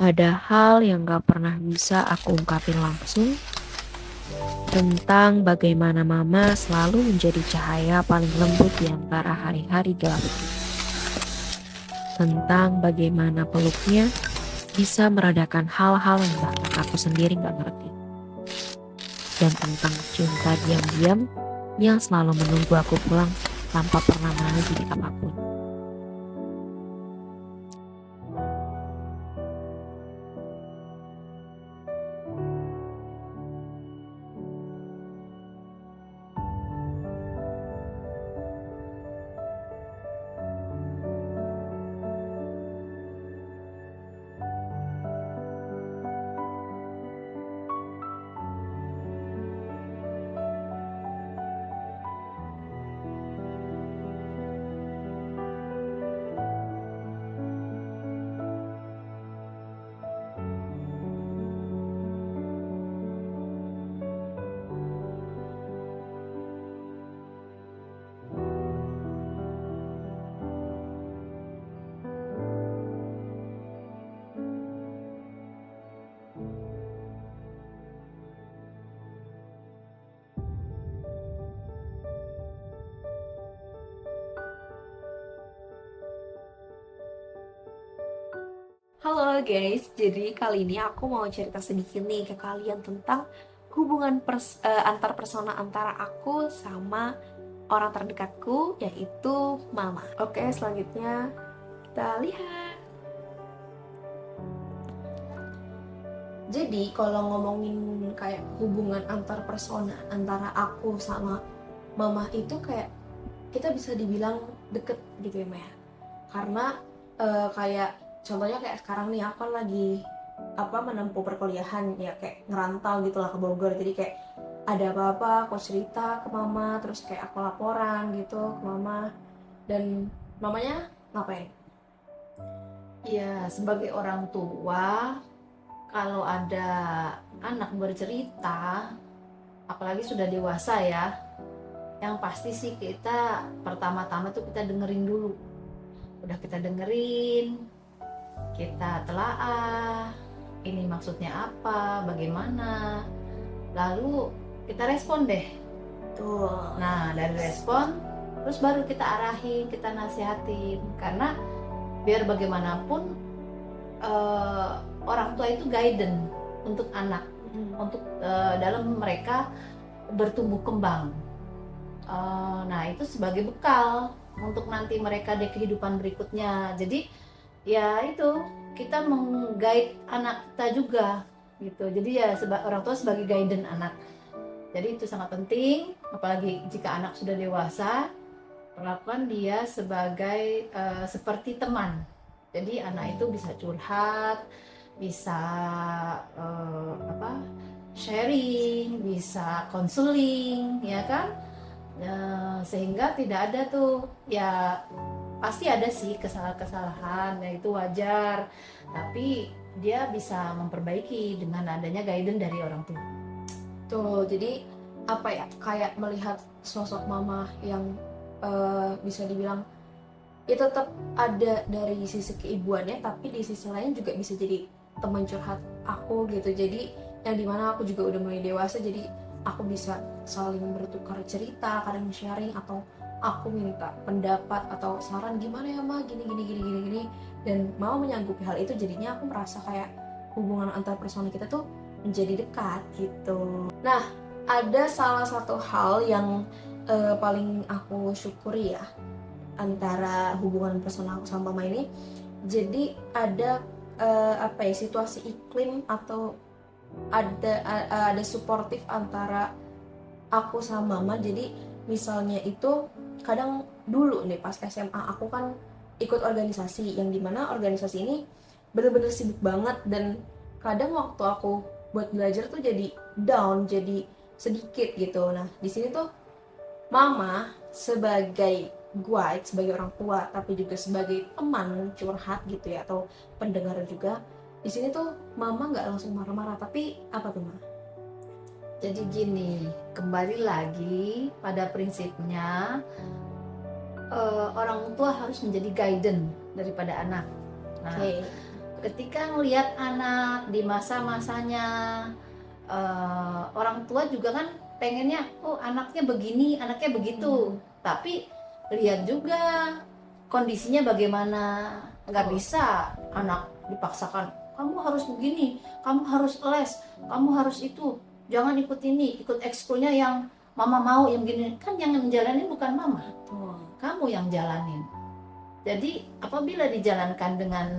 Ada hal yang gak pernah bisa aku ungkapin langsung tentang bagaimana mama selalu menjadi cahaya paling lembut di antara hari-hari gelap itu. Tentang bagaimana peluknya bisa meredakan hal-hal yang bahkan aku sendiri gak ngerti. Dan tentang cinta diam-diam yang selalu menunggu aku pulang tanpa pernah mau jadi apapun. Halo guys, jadi kali ini aku mau cerita sedikit nih ke kalian tentang hubungan antar persona antara aku sama orang terdekatku, yaitu mama. Oke, selanjutnya kita lihat. Jadi kalau ngomongin kayak hubungan antar persona antara aku sama mama itu kayak kita bisa dibilang deket gitu ya Maya. Karena kayak contohnya kayak sekarang nih aku kan lagi menempuh perkuliahan ya, kayak ngerantau gitulah ke Bogor. Jadi kayak ada apa-apa aku cerita ke mama, terus kayak aku laporan gitu ke mama, dan mamanya ngapain? Ya, sebagai orang tua, kalau ada anak bercerita, apalagi sudah dewasa ya, yang pasti sih kita pertama-tama tuh kita dengerin dulu. Udah kita dengerin, kita telaah, ini maksudnya apa, bagaimana, lalu kita respon deh. Tuh. Nah, dari respon, terus baru kita arahin, kita nasihatin. Karena biar bagaimanapun eh, orang tua itu guidance untuk anak, untuk dalam mereka bertumbuh kembang. Nah itu sebagai bekal untuk nanti mereka di kehidupan berikutnya. Jadi ya itu kita mengguide anak kita juga gitu. Jadi ya orang tua sebagai guidance anak. Jadi itu sangat penting, apalagi jika anak sudah dewasa, perlakuan dia sebagai seperti teman. Jadi anak itu bisa curhat, bisa sharing, bisa konseling, ya kan? Sehingga tidak ada tuh, ya pasti ada sih kesalahan-kesalahan, ya itu wajar. Tapi dia bisa memperbaiki dengan adanya guidance dari orang tua. Tuh, jadi kayak melihat sosok mama yang bisa dibilang ya tetap ada dari sisi keibuannya, tapi di sisi lain juga bisa jadi teman curhat aku gitu. Jadi yang dimana aku juga udah mulai dewasa, jadi aku bisa saling bertukar cerita, kadang sharing, atau aku minta pendapat atau saran, gimana ya ma, gini gini gini gini gini, dan mau menyanggupi hal itu. Jadinya aku merasa kayak hubungan antar personal kita tuh menjadi dekat gitu. Nah, ada salah satu hal yang paling aku syukuri ya antara hubungan personal aku sama mama ini. Jadi ada situasi iklim atau ada suportif antara aku sama mama. Jadi misalnya itu kadang dulu nih pas SMA aku kan ikut organisasi, yang dimana organisasi ini bener-bener sibuk banget, dan kadang waktu aku buat belajar tuh jadi down, jadi sedikit gitu. Nah di sini tuh mama sebagai guide, sebagai orang tua, tapi juga sebagai teman curhat gitu ya, atau pendengar juga. Di sini tuh mama nggak langsung marah-marah, tapi apa tuh ma? Jadi gini, kembali lagi pada prinsipnya, orang tua harus menjadi guidance daripada anak. Nah, Oke. ketika ngelihat anak di masa-masanya, orang tua juga kan pengennya, oh anaknya begini, anaknya begitu. Tapi lihat juga kondisinya bagaimana. Nggak bisa anak dipaksakan, kamu harus begini, kamu harus les, kamu harus itu, jangan ikut ini, ikut ekskulnya yang mama mau, yang gini. Kan yang menjalanin bukan mama, kamu yang jalanin. Jadi apabila dijalankan dengan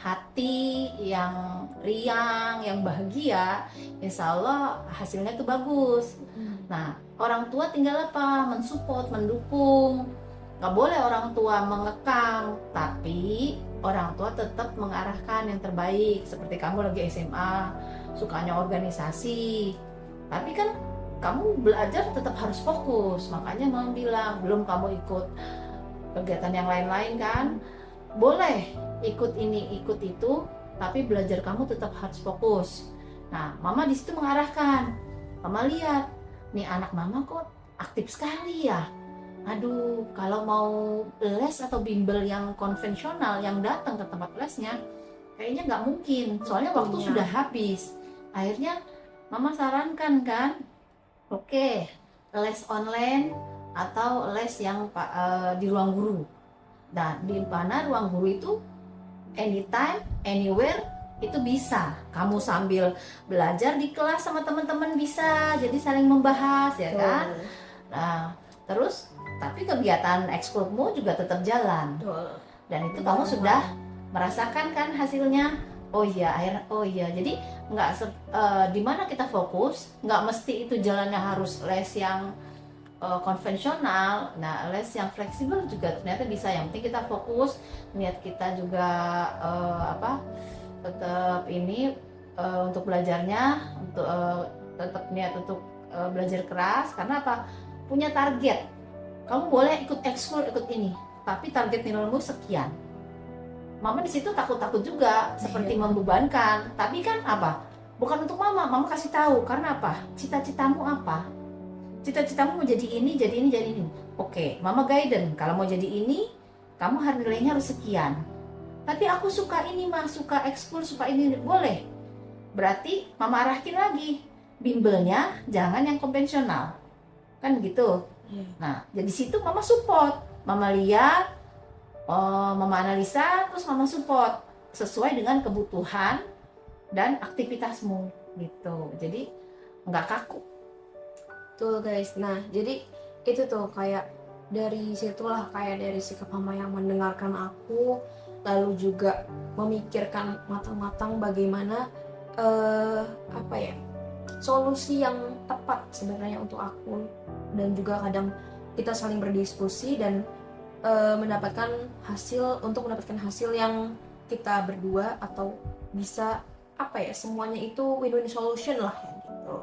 hati yang riang, yang bahagia, insya Allah hasilnya itu bagus. Nah, orang tua tinggal apa? Mensupport, mendukung. Nggak boleh orang tua mengekang, tapi orang tua tetap mengarahkan yang terbaik. Seperti kamu lagi SMA, sukanya organisasi, tapi kan kamu belajar tetap harus fokus. Makanya mama bilang, belum kamu ikut kegiatan yang lain-lain kan, boleh ikut ini ikut itu, tapi belajar kamu tetap harus fokus. Nah, mama di situ mengarahkan. Mama lihat, nih anak mama kok aktif sekali ya. Aduh, kalau mau les atau bimbel yang konvensional yang datang ke tempat lesnya, kayaknya nggak mungkin. Soalnya waktu sudah habis. Akhirnya mama sarankan kan, oke, les online atau les yang di ruang guru. Dan di mana ruang guru itu anytime, anywhere itu bisa. Kamu sambil belajar di kelas sama teman-teman bisa, jadi saling membahas ya kan. Nah, terus tapi kegiatan ekskulmu juga tetap jalan. Dan itu kamu sudah merasakan kan hasilnya. Oh iya, jadi nggak di mana kita fokus, nggak mesti itu jalannya harus les yang konvensional. Nah, les yang fleksibel juga ternyata bisa. Yang penting kita fokus, niat kita juga tetap ini untuk belajarnya, untuk tetap niat untuk belajar keras. Karena apa? Punya target. Kamu boleh ikut ekskul, ikut ini, tapi target nilaimu sekian. Mama di situ takut-takut juga, seperti membebankan. Tapi kan apa? Bukan untuk mama kasih tahu. Karena apa? Cita-citamu apa? Cita-citamu mau jadi ini, jadi ini, jadi ini. Oke, mama guidance. Kalau mau jadi ini, kamu nilainya harus sekian. Tapi aku suka ini mah, suka ekskul, suka ini, boleh. Berarti mama arahin lagi. Bimbelnya jangan yang konvensional. Kan gitu. Nah, jadi situ mama support. Mama lihat, mama analisa, terus mama support sesuai dengan kebutuhan dan aktivitasmu gitu. Jadi nggak kaku. Tuh guys, nah jadi itu tuh kayak dari situlah kayak dari sikap mama yang mendengarkan aku, lalu juga memikirkan matang-matang bagaimana solusi yang tepat sebenarnya untuk aku, dan juga kadang kita saling berdiskusi dan mendapatkan hasil yang kita berdua, atau bisa semuanya itu win-win solution lah ya gitu.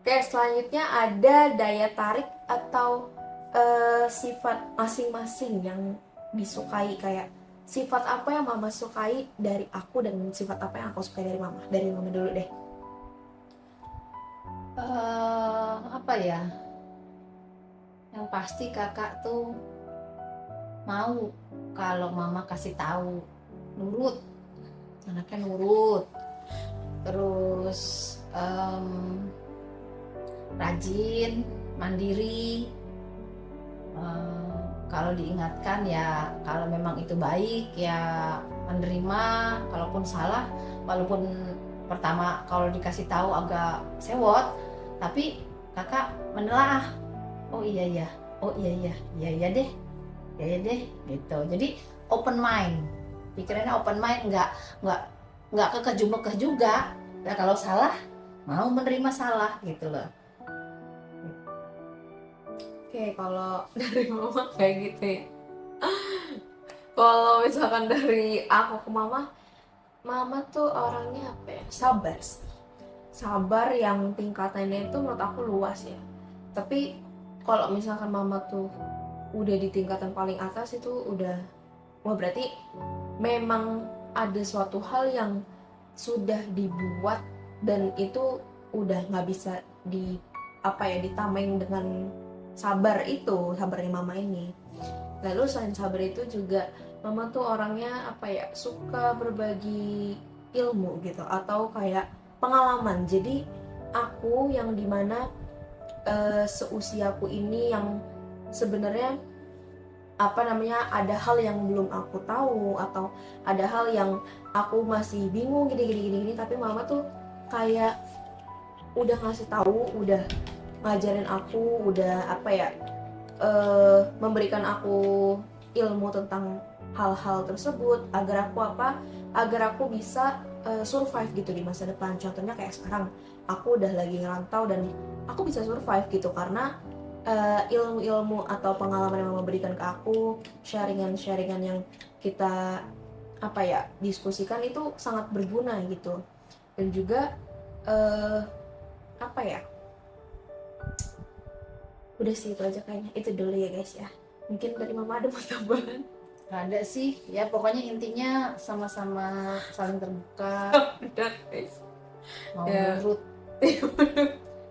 Oke, selanjutnya ada daya tarik atau sifat masing-masing yang disukai. Kayak sifat apa yang mama sukai dari aku dan sifat apa yang aku sukai dari mama. Dari mama dulu deh. Yang pasti kakak tuh mau kalau mama kasih tahu, nurut. Anaknya nurut. Terus rajin, mandiri. Kalau diingatkan ya, kalau memang itu baik ya menerima. Kalaupun salah, walaupun pertama kalau dikasih tahu agak sewot, tapi kakak menelaah. Oh iya deh gitu. Jadi open mind, pikirannya open mind, nggak kekeh-mekeh juga. Nah, kalau salah mau menerima salah gitu loh. Oke, kalau dari mama kayak gitu ya. Kalau misalkan dari aku ke mama tuh orangnya sabar sih. Sabar yang tingkatannya itu menurut aku luas ya. Tapi kalau misalkan mama tuh udah di tingkatan paling atas itu udah, berarti memang ada suatu hal yang sudah dibuat dan itu udah nggak bisa ditameng dengan sabarnya mama ini. Lalu selain sabar itu juga mama tuh orangnya apa ya, suka berbagi ilmu gitu atau kayak pengalaman. Jadi aku yang dimana seusiaku ini yang sebenarnya apa namanya, ada hal yang belum aku tahu atau ada hal yang aku masih bingung gini, tapi mama tuh kayak udah ngasih tahu, udah ngajarin aku, udah apa ya, memberikan aku ilmu tentang hal-hal tersebut agar aku apa, agar aku bisa survive gitu di masa depan. Contohnya kayak sekarang aku udah lagi ngerantau dan aku bisa survive gitu karena ilmu-ilmu atau pengalaman yang mama berikan ke aku, sharingan-sharingan yang kita apa ya, diskusikan itu sangat berguna gitu. Dan juga apa ya, udah sih itu aja kayaknya, itu dulu ya guys ya. Mungkin dari mama ada mau tambahan? Nggak ada sih, ya pokoknya intinya sama-sama saling terbuka, Udah guys mau Ya. nurut.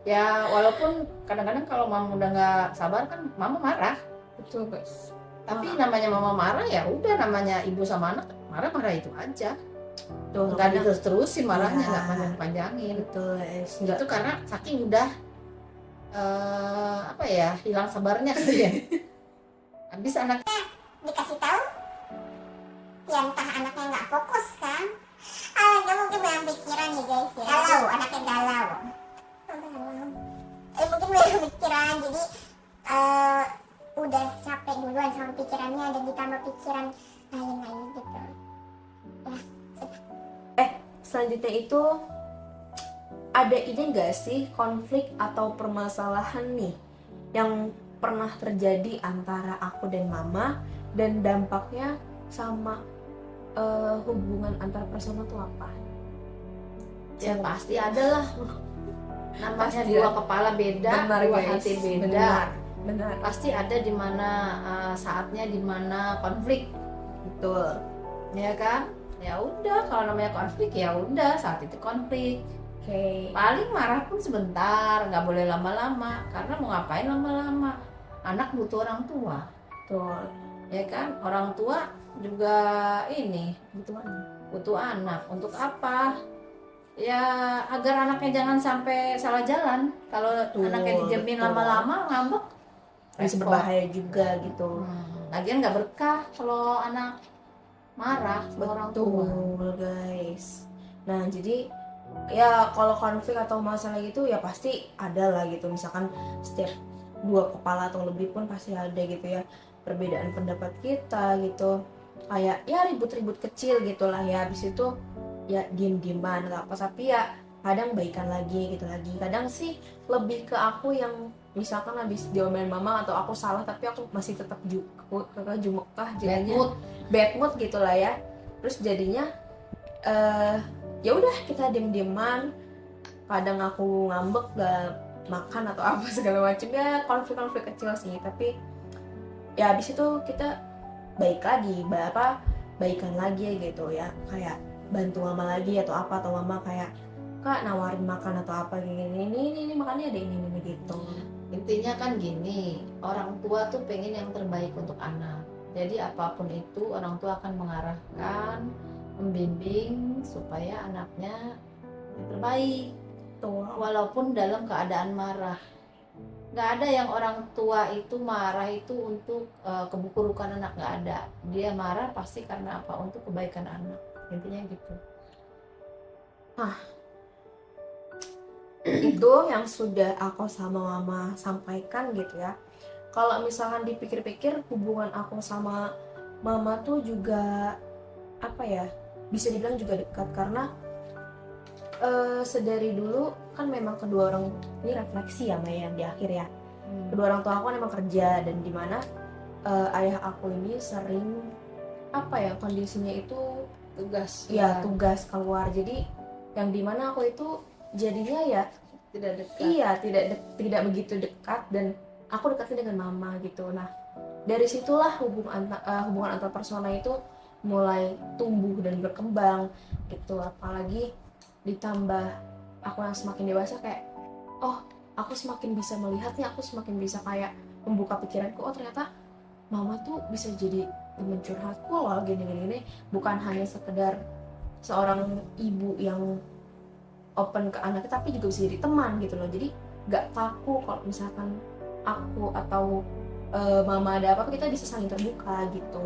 Ya walaupun kadang-kadang kalau mama udah nggak sabar kan mama marah, betul guys. tapi namanya mama marah ya udah, namanya ibu sama anak marah-marah itu aja, Tuh, nggak diterus-terusin marahnya, Ya. nggak panjang-panjangin. betul guys, Itu karena saking udah apa ya, hilang sabarnya gitu ya. Habis anak dikasih tahu ya entah anaknya nggak fokus kan, dia mungkin banyak pikiran ya guys ya, galau, anaknya galau. Mungkin banyak pikiran, jadi udah capek duluan sama pikirannya dan ditambah pikiran lain-lain gitu. selanjutnya itu ada ide nggak sih konflik atau permasalahan nih yang pernah terjadi antara aku dan mama dan dampaknya sama hubungan antar personal tuh apa? ya pasti ada lah, namanya Pasti dua ya. kepala beda, Benar dua guys, hati beda. benar Pasti ada di mana saatnya di mana konflik, betul. ya kan? Ya udah, kalau namanya konflik ya udah saat itu konflik. Oke. Paling marah pun sebentar, nggak boleh lama-lama, karena mau ngapain lama-lama? Anak butuh orang tua, Betul. ya kan? Orang tua juga ini butuh anak. Untuk apa? Ya agar anaknya jangan sampai salah jalan. Kalau Betul, anaknya dijamin betul. lama-lama ngambek, Bisa repot. berbahaya juga gitu. Lagian nggak berkah kalau anak marah sama orang tua. Betul guys. Nah jadi ya kalau konflik atau masalah gitu ya pasti ada lah gitu. Misalkan setiap dua kepala atau lebih pun pasti ada gitu ya, perbedaan pendapat kita gitu. Kayak ya ribut-ribut kecil gitulah ya. Habis itu ya diem-dieman atau apa. Tapi ya kadang baikan lagi gitu lagi. Kadang sih lebih ke aku yang misalkan habis diomelin mama atau aku salah tapi aku masih tetap jumekah, jadinya bad mood gitulah ya. Terus jadinya ya udah kita diem-dieman, kadang aku ngambek gak makan atau apa segala macam ya, konflik-konflik kecil sih. Tapi ya habis itu kita baik lagi, baikan lagi gitu ya, kayak bantu mama lagi atau apa, atau mama kayak kak nawarin makan atau apa gini, ini makannya ada ini gitu. Intinya kan gini, orang tua tuh pengen yang terbaik untuk anak. Jadi apapun itu orang tua akan mengarahkan, membimbing supaya anaknya yang terbaik. Tuh. Walaupun dalam keadaan marah. Nggak ada yang orang tua itu marah itu untuk keburukan anak, nggak ada. Dia marah pasti karena apa? Untuk kebaikan anak. Intinya gitu. Itu yang sudah aku sama mama sampaikan gitu ya. Kalau misalkan dipikir-pikir, hubungan aku sama mama tuh juga apa ya, bisa dibilang juga dekat karena sedari dulu kan memang kedua orang ini refleksi ya Maya di akhir ya. Kedua orang tua aku kan emang kerja, dan dimana ayah aku ini sering apa ya, kondisinya itu Tugas. ya tugas keluar, jadi yang dimana aku itu jadinya ya Tidak dekat. iya tidak begitu dekat, dan aku dekatnya dengan mama gitu. Nah dari situlah hubungan antar personal itu mulai tumbuh dan berkembang gitu. Apalagi ditambah aku yang semakin dewasa, kayak oh aku semakin bisa melihatnya, aku semakin bisa kayak membuka pikiranku, oh ternyata mama tuh bisa jadi temen curhatku loh gini, bukan hanya sekedar seorang ibu yang open ke anaknya, tapi juga bisa jadi teman gitu loh. Jadi nggak kaku kalau misalkan aku atau mama ada apa, kita bisa saling terbuka gitu.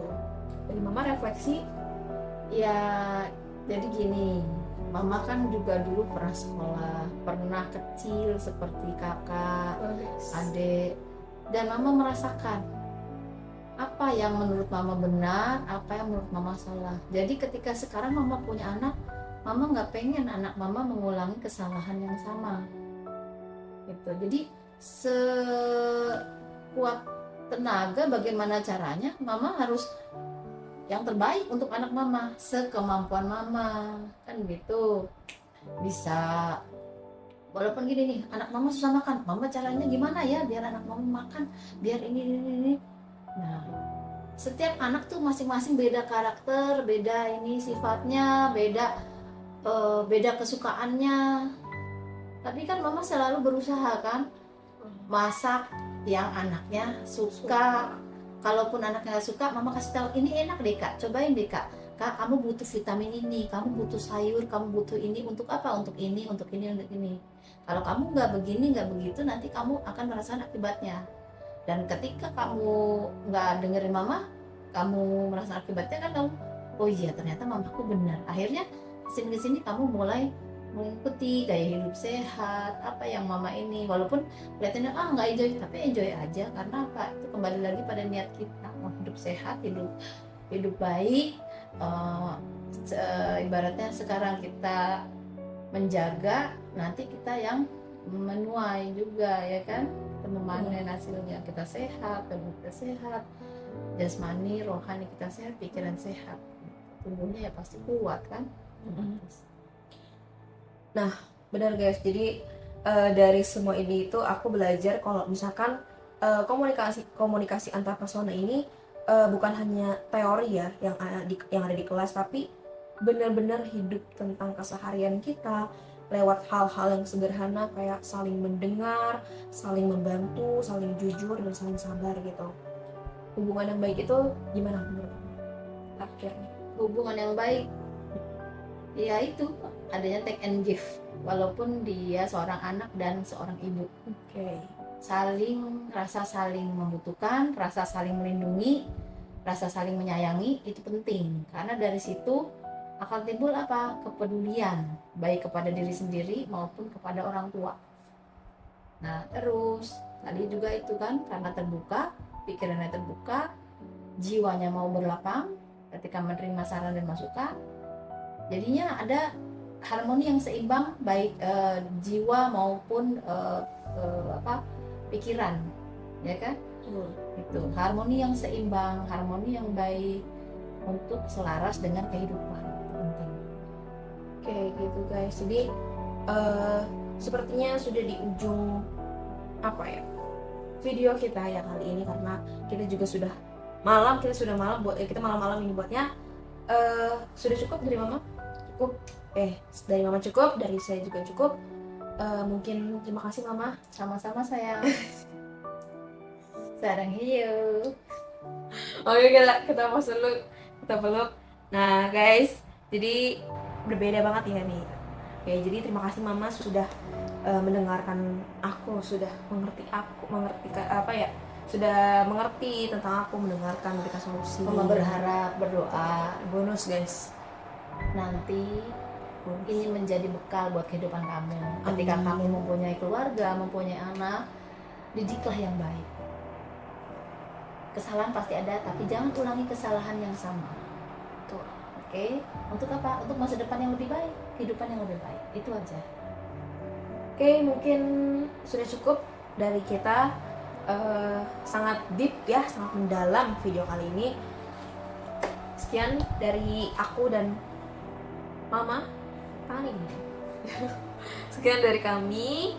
Dari mama refleksi. Ya, jadi gini, mama kan juga dulu pernah sekolah, pernah kecil seperti kakak, adik, dan mama merasakan apa yang menurut mama benar, apa yang menurut mama salah. Jadi ketika sekarang mama punya anak, mama nggak pengen anak mama mengulangi kesalahan yang sama gitu. Jadi sekuat tenaga bagaimana caranya mama harus yang terbaik untuk anak mama, sekemampuan mama, kan gitu. Bisa, walaupun gini nih, anak mama susah makan, mama caranya gimana ya biar anak mama makan, biar ini. Nah, setiap anak tuh masing-masing beda karakter, beda ini sifatnya, beda kesukaannya. Tapi kan mama selalu berusaha kan masak yang anaknya suka. Kalaupun anaknya nggak suka, mama kasih tahu ini enak deh kak, cobain deh kak. Kak, kamu butuh vitamin ini, kamu butuh sayur, kamu butuh ini untuk apa? Untuk ini, untuk ini, untuk ini. Kalau kamu nggak begini, nggak begitu, nanti kamu akan merasakan akibatnya. Dan ketika kamu nggak dengerin mama, kamu merasa akibatnya kan kamu, oh iya ternyata mamaku benar. Akhirnya kesini kamu mulai mengikuti gaya hidup sehat, apa yang mama ini, walaupun kelihatannya nggak enjoy, tapi enjoy aja. Karena apa? Itu kembali lagi pada niat kita mau hidup sehat, hidup baik. Ibaratnya sekarang kita menjaga, nanti kita yang menuai juga ya kan, kita memanen hasilnya. Kita sehat, tubuh kita sehat, jasmani, rohani kita sehat, pikiran sehat, tubuhnya ya pasti kuat kan. Nah, benar guys. Jadi dari semua ini itu aku belajar kalau misalkan komunikasi antar pesona ini bukan hanya teori ya yang ada di kelas, tapi benar-benar hidup tentang keseharian kita lewat hal-hal yang sederhana kayak saling mendengar, saling membantu, saling jujur, dan saling sabar gitu. Hubungan yang baik itu gimana menurut kamu? Akhirnya Hubungan yang baik ya itu adanya take and give, walaupun dia seorang anak dan seorang ibu. Rasa saling membutuhkan, rasa saling melindungi, rasa saling menyayangi itu penting, karena dari situ akan timbul apa? Kepedulian, baik kepada diri sendiri maupun kepada orang tua. Nah terus tadi juga itu kan, karena terbuka, pikirannya terbuka, jiwanya mau berlapang ketika menerima saran dan masukan, jadinya ada harmoni yang seimbang, baik jiwa maupun pikiran, ya kan? Itu harmoni yang seimbang, harmoni yang baik untuk selaras dengan kehidupan, itu penting. Oke gitu guys. Jadi sepertinya sudah di ujung video kita ya kali ini, karena kita juga sudah malam kita malam-malam ini buatnya. Sudah cukup dari mama? Cukup. Dari mama cukup, dari saya juga cukup. Mungkin terima kasih mama. Sama-sama sayang. Sarang hiu. Oke, kita pause dulu, kita peluk. Nah guys, jadi berbeda banget ya nih. Oke, jadi terima kasih mama sudah mendengarkan aku, sudah sudah mengerti tentang aku, mendengarkan, memberikan solusi. Mama berharap, berdoa, bonus guys, nanti ini menjadi bekal buat kehidupan kamu. Ketika kamu mempunyai keluarga, mempunyai anak, didiklah yang baik. Kesalahan pasti ada, tapi jangan ulangi kesalahan yang sama. Tuh. Oke? Untuk apa? Untuk masa depan yang lebih baik, kehidupan yang lebih baik. Itu aja. Oke, mungkin sudah cukup dari kita. Sangat deep ya, sangat mendalam video kali ini. Sekian dari aku dan mama. Tangan ini. Sekian dari kami.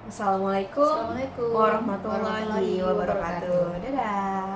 Assalamualaikum Assalamualaikum warahmatullahi wabarakatuh. Dadah.